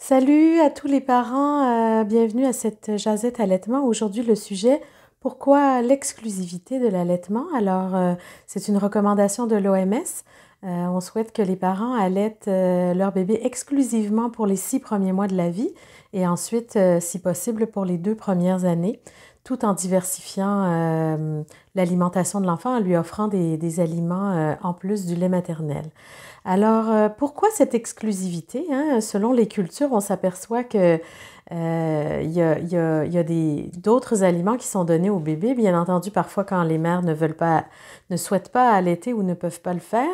Salut à tous les parents, bienvenue à cette jasette allaitement. Aujourd'hui, le sujet, pourquoi l'exclusivité de l'allaitement? C'est une recommandation de l'OMS. On souhaite que les parents allaitent leur bébé exclusivement pour les 6 premiers mois de la vie et ensuite, si possible, pour les 2 premières années, tout en diversifiant l'alimentation de l'enfant, en lui offrant des aliments en plus du lait maternel. Pourquoi cette exclusivité, hein? Selon les cultures, on s'aperçoit que il y a d'autres aliments qui sont donnés au bébé. Bien entendu, parfois, quand les mères ne souhaitent pas allaiter ou ne peuvent pas le faire,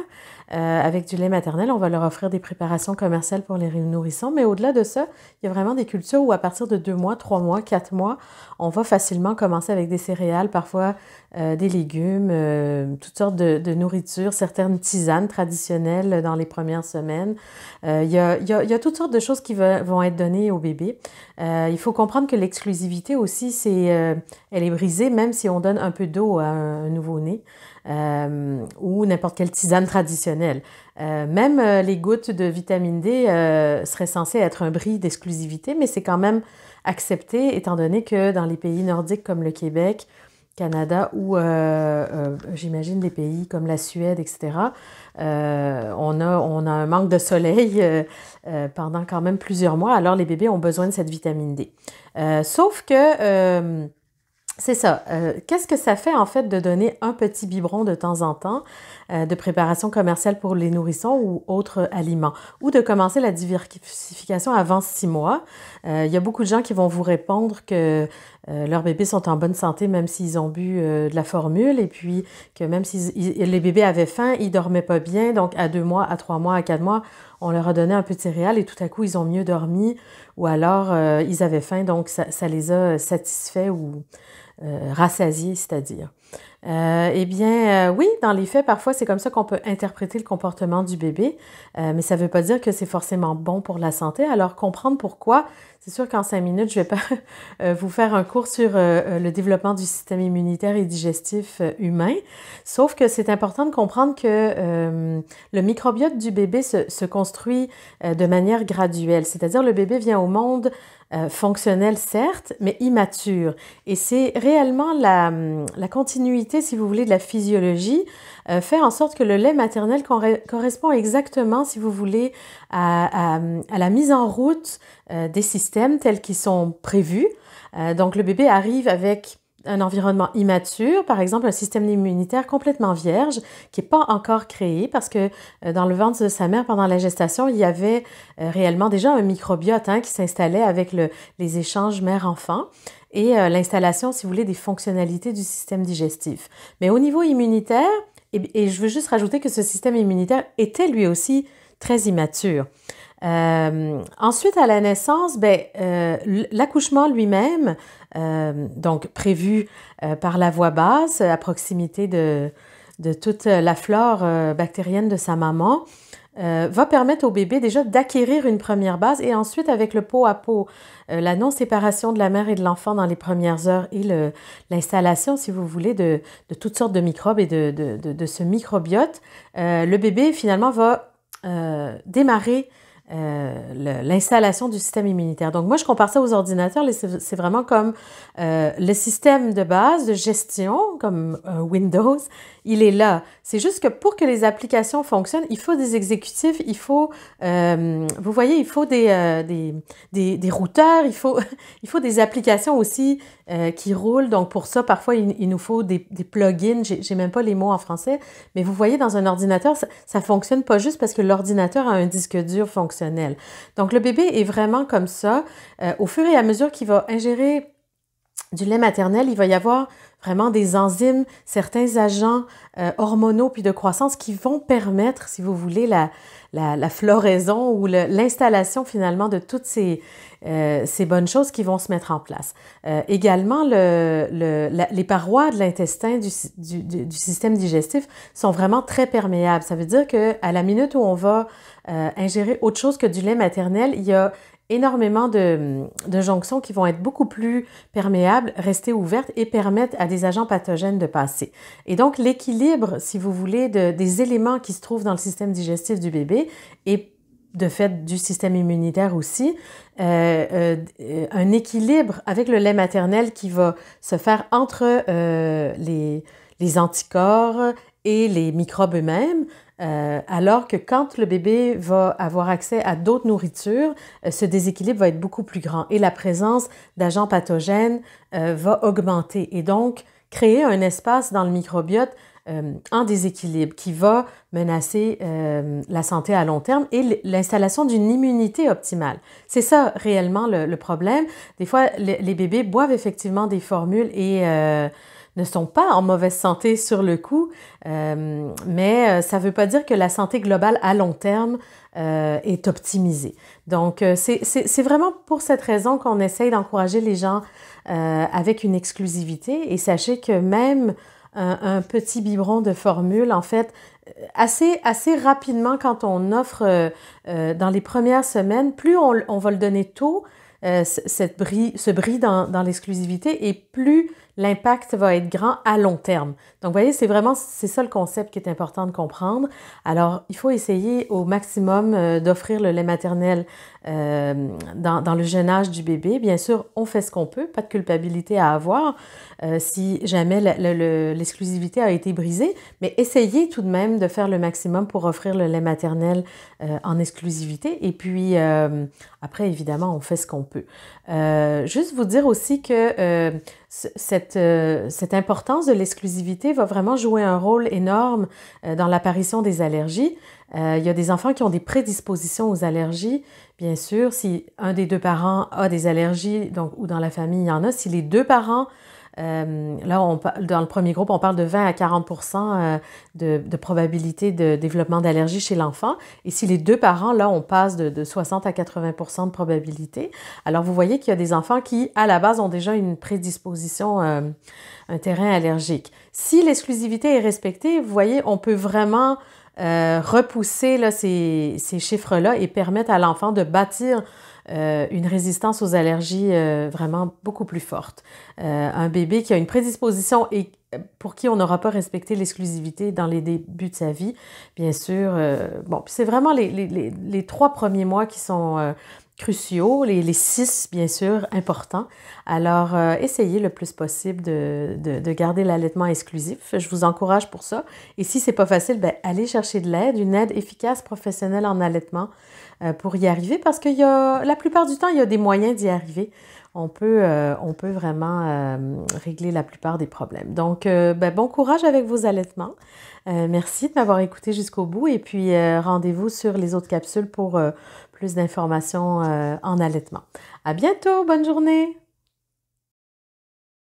avec du lait maternel, on va leur offrir des préparations commerciales pour les nourrissons. Mais au-delà de ça, il y a vraiment des cultures où à partir de 2 mois, 3 mois, 4 mois, on va facilement commencer avec des céréales, parfois des légumes, toutes sortes de nourritures, certaines tisanes traditionnelles dans les premières semaines. Il y a toutes sortes de choses qui vont être données au bébé. Il faut comprendre que l'exclusivité aussi, elle est brisée même si on donne un peu d'eau à un nouveau-né ou n'importe quelle tisane traditionnelle. Même les gouttes de vitamine D seraient censées être un bris d'exclusivité, mais c'est quand même accepté étant donné que dans les pays nordiques comme le Québec, Canada ou j'imagine des pays comme la Suède, etc., on a un manque de soleil pendant quand même plusieurs mois, alors les bébés ont besoin de cette vitamine D. Sauf que c'est ça. Qu'est-ce que ça fait en fait de donner un petit biberon de temps en temps de préparation commerciale pour les nourrissons ou autres aliments, ou de commencer la diversification avant 6 mois? Il y a beaucoup de gens qui vont vous répondre que leurs bébés sont en bonne santé même s'ils ont bu de la formule, et puis que même si les bébés avaient faim, ils dormaient pas bien, donc à 2 mois, à 3 mois, à 4 mois, on leur a donné un peu de céréales et tout à coup ils ont mieux dormi, ou alors ils avaient faim, donc ça les a satisfaits ou rassasiés, c'est-à-dire. Oui, dans les faits, parfois, c'est comme ça qu'on peut interpréter le comportement du bébé, mais ça ne veut pas dire que c'est forcément bon pour la santé. Alors, comprendre pourquoi, c'est sûr qu'en 5 minutes, je ne vais pas vous faire un cours sur le développement du système immunitaire et digestif humain, sauf que c'est important de comprendre que le microbiote du bébé se construit de manière graduelle, c'est-à-dire le bébé vient au monde fonctionnel, certes, mais immature. Et c'est réellement la continuité, si vous voulez, de la physiologie, fait en sorte que le lait maternel correspond exactement, si vous voulez, à la mise en route des systèmes tels qu'ils sont prévus. Donc, le bébé arrive avec un environnement immature, par exemple un système immunitaire complètement vierge, qui n'est pas encore créé, parce que dans le ventre de sa mère, pendant la gestation, il y avait réellement déjà un microbiote qui s'installait avec les échanges mère-enfant et l'installation, si vous voulez, des fonctionnalités du système digestif. Mais au niveau immunitaire, et je veux juste rajouter que ce système immunitaire était lui aussi très immature. Ensuite, à la naissance, l'accouchement lui-même, donc prévu par la voie basse, à proximité de toute la flore bactérienne de sa maman, va permettre au bébé déjà d'acquérir une première base, et ensuite avec le pot à pot, la non-séparation de la mère et de l'enfant dans les premières heures et l'installation, si vous voulez, de toutes sortes de microbes et de ce microbiote, le bébé finalement va démarrer l'installation du système immunitaire. Donc moi, je compare ça aux ordinateurs. C'est vraiment comme le système de base de gestion, comme Windows, il est là. C'est juste que pour que les applications fonctionnent, il faut des exécutifs, il faut, vous voyez, il faut des routeurs, il faut des applications aussi qui roulent. Donc pour ça, parfois, il nous faut des plugins. J'ai même pas les mots en français, mais vous voyez, dans un ordinateur, ça fonctionne pas juste parce que l'ordinateur a un disque dur fonctionnel. Donc le bébé est vraiment comme ça. Au fur et à mesure qu'il va ingérer du lait maternel, il va y avoir vraiment des enzymes, certains agents hormonaux puis de croissance qui vont permettre, si vous voulez, la floraison ou l'installation finalement de toutes ces bonnes choses qui vont se mettre en place. Également, les parois de l'intestin du système digestif sont vraiment très perméables. Ça veut dire qu'à la minute où on va ingérer autre chose que du lait maternel, il y a énormément de jonctions qui vont être beaucoup plus perméables, rester ouvertes et permettre à des agents pathogènes de passer. Et donc, l'équilibre, si vous voulez, des éléments qui se trouvent dans le système digestif du bébé est de fait du système immunitaire aussi, un équilibre avec le lait maternel qui va se faire entre les anticorps et les microbes eux-mêmes, alors que quand le bébé va avoir accès à d'autres nourritures, ce déséquilibre va être beaucoup plus grand et la présence d'agents pathogènes va augmenter et donc créer un espace dans le microbiote en déséquilibre qui va menacer la santé à long terme et l'installation d'une immunité optimale. C'est ça réellement le problème. Des fois, les bébés boivent effectivement des formules et ne sont pas en mauvaise santé sur le coup, mais ça ne veut pas dire que la santé globale à long terme est optimisée. Donc, c'est vraiment pour cette raison qu'on essaye d'encourager les gens avec une exclusivité et sachez que même un petit biberon de formule, en fait, assez rapidement quand on offre dans les premières semaines, plus on va le donner tôt, ce bris dans l'exclusivité et plus l'impact va être grand à long terme. Donc, vous voyez, c'est ça le concept qui est important de comprendre. Alors, il faut essayer au maximum d'offrir le lait maternel dans le jeune âge du bébé. Bien sûr, on fait ce qu'on peut, pas de culpabilité à avoir si jamais l'exclusivité a été brisée, mais essayez tout de même de faire le maximum pour offrir le lait maternel en exclusivité. Et puis, après, évidemment, on fait ce qu'on peut. Juste vous dire aussi que cette importance de l'exclusivité va vraiment jouer un rôle énorme dans l'apparition des allergies. Il y a des enfants qui ont des prédispositions aux allergies. Bien sûr, si un des deux parents a des allergies, donc, ou dans la famille, il y en a, si les deux parents là, dans le premier groupe, on parle de 20 à 40% de probabilité de développement d'allergie chez l'enfant. Et si les deux parents, là, on passe de 60 à 80% de probabilité. Alors, vous voyez qu'il y a des enfants qui, à la base, ont déjà une prédisposition, un terrain allergique. Si l'exclusivité est respectée, vous voyez, on peut vraiment repousser là, ces chiffres-là et permettre à l'enfant de bâtir une résistance aux allergies vraiment beaucoup plus forte. Un bébé qui a une prédisposition et pour qui on n'aura pas respecté l'exclusivité dans les débuts de sa vie, bien sûr, bon, c'est vraiment les 3 premiers mois qui sont cruciaux, les 6, bien sûr, importants. Alors, essayez le plus possible de garder l'allaitement exclusif. Je vous encourage pour ça. Et si c'est pas facile, ben, allez chercher de l'aide, une aide efficace professionnelle en allaitement pour y arriver parce que la plupart du temps, il y a des moyens d'y arriver. On peut vraiment régler la plupart des problèmes. Donc, ben, bon courage avec vos allaitements. Merci de m'avoir écouté jusqu'au bout et puis rendez-vous sur les autres capsules pour plus d'informations en allaitement. À bientôt, bonne journée!